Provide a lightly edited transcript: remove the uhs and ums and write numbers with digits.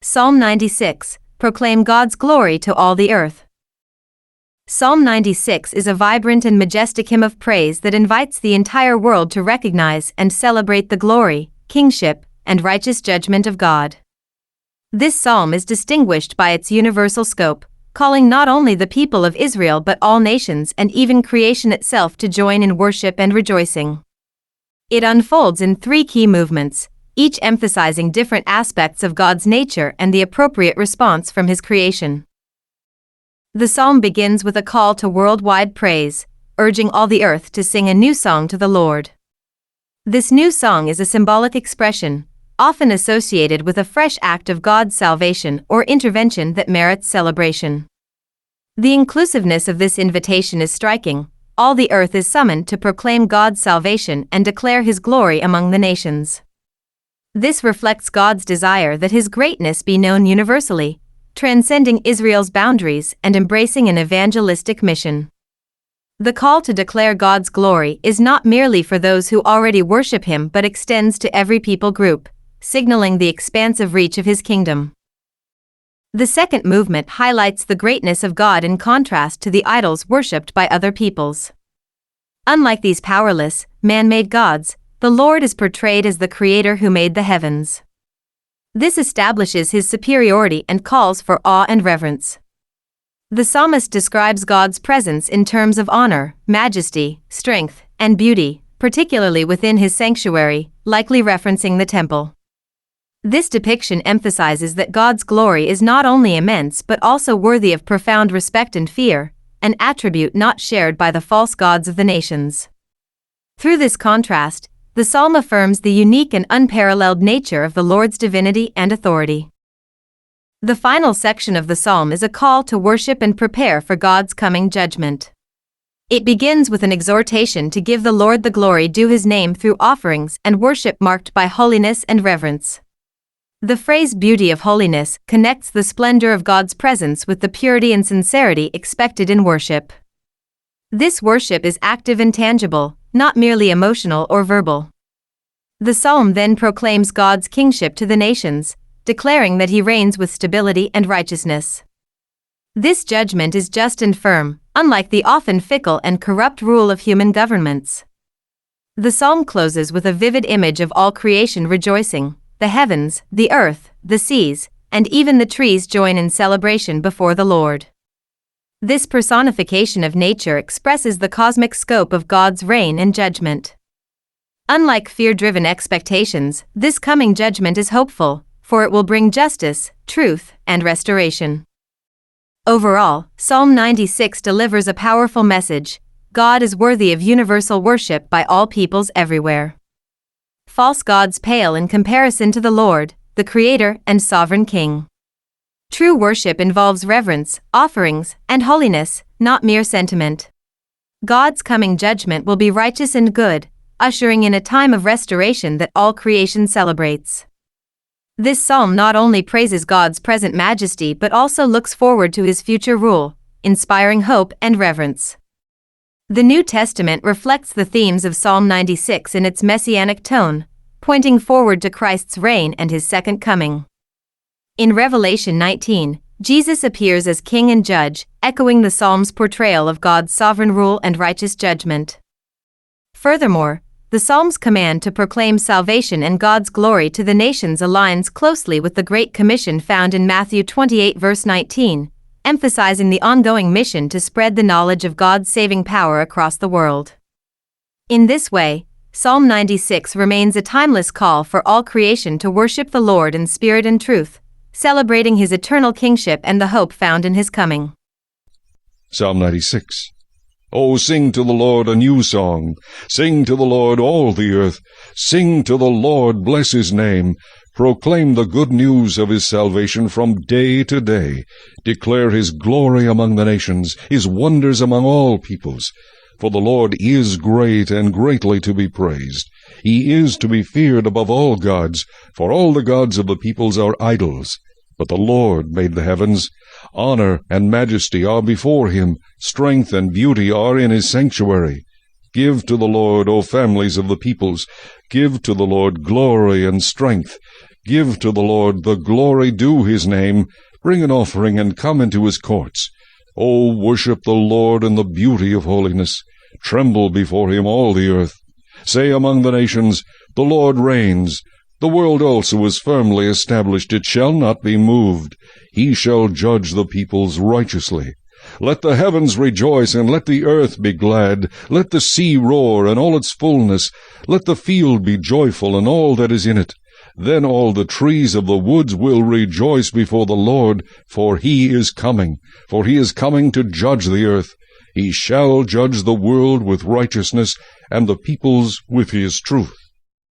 Psalm 96, proclaim God's glory to all the earth. Psalm 96 is a vibrant and majestic hymn of praise that invites the entire world to recognize and celebrate the glory, kingship, and righteous judgment of God. This psalm is distinguished by its universal scope, calling not only the people of Israel but all nations and even creation itself to join in worship and rejoicing. It unfolds in three key movements, each emphasizing different aspects of God's nature and the appropriate response from His creation. The psalm begins with a call to worldwide praise, urging all the earth to sing a new song to the Lord. This new song is a symbolic expression, often associated with a fresh act of God's salvation or intervention that merits celebration. The inclusiveness of this invitation is striking. All the earth is summoned to proclaim God's salvation and declare His glory among the nations. This reflects God's desire that His greatness be known universally, transcending Israel's boundaries and embracing an evangelistic mission. The call to declare God's glory is not merely for those who already worship Him but extends to every people group, signaling the expansive reach of His kingdom. The second movement highlights the greatness of God in contrast to the idols worshipped by other peoples. Unlike these powerless, man-made gods, the Lord is portrayed as the Creator who made the heavens. This establishes His superiority and calls for awe and reverence. The psalmist describes God's presence in terms of honor, majesty, strength, and beauty, particularly within His sanctuary, likely referencing the temple. This depiction emphasizes that God's glory is not only immense but also worthy of profound respect and fear, an attribute not shared by the false gods of the nations. Through this contrast, the psalm affirms the unique and unparalleled nature of the Lord's divinity and authority. The final section of the psalm is a call to worship and prepare for God's coming judgment. It begins with an exhortation to give the Lord the glory due His name through offerings and worship marked by holiness and reverence. The phrase "beauty of holiness" connects the splendor of God's presence with the purity and sincerity expected in worship. This worship is active and tangible, not merely emotional or verbal. The psalm then proclaims God's kingship to the nations, declaring that He reigns with stability and righteousness. This judgment is just and firm, unlike the often fickle and corrupt rule of human governments. The psalm closes with a vivid image of all creation rejoicing. The heavens, the earth, the seas, and even the trees join in celebration before the Lord. This personification of nature expresses the cosmic scope of God's reign and judgment. Unlike fear-driven expectations, this coming judgment is hopeful, for it will bring justice, truth, and restoration. Overall, Psalm 96 delivers a powerful message: God is worthy of universal worship by all peoples everywhere. False gods pale in comparison to the Lord, the Creator and Sovereign King. True worship involves reverence, offerings, and holiness, not mere sentiment. God's coming judgment will be righteous and good, ushering in a time of restoration that all creation celebrates. This psalm not only praises God's present majesty but also looks forward to His future rule, inspiring hope and reverence. The New Testament reflects the themes of Psalm 96 in its messianic tone, pointing forward to Christ's reign and His second coming. In Revelation 19, Jesus appears as King and Judge, echoing the psalm's portrayal of God's sovereign rule and righteous judgment. Furthermore, the psalm's command to proclaim salvation and God's glory to the nations aligns closely with the Great Commission found in Matthew 28 verse 19, emphasizing the ongoing mission to spread the knowledge of God's saving power across the world. In this way, Psalm 96 remains a timeless call for all creation to worship the Lord in spirit and truth, celebrating His eternal kingship and the hope found in His coming. Psalm 96. Oh, sing to the Lord a new song. Sing to the Lord, all the earth. Sing to the Lord, bless His name. Proclaim the good news of His salvation from day to day. Declare His glory among the nations, His wonders among all peoples. For the Lord is great and greatly to be praised. He is to be feared above all gods, for all the gods of the peoples are idols. But the Lord made the heavens. Honor and majesty are before Him. Strength and beauty are in His sanctuary. Give to the Lord, O families of the peoples. Give to the Lord glory and strength. Give to the Lord the glory due his name. Bring an offering and come into his courts. O worship the Lord in the beauty of holiness. Tremble before him, all the earth. Say among the nations, the Lord reigns. The world also is firmly established. It shall not be moved. He shall judge the peoples righteously. Let the heavens rejoice, and let the earth be glad. Let the sea roar, and all its fullness. Let the field be joyful, and all that is in it. Then all the trees of the woods will rejoice before the Lord, for he is coming. For he is coming to judge the earth. He shall judge the world with righteousness, and the peoples with his truth.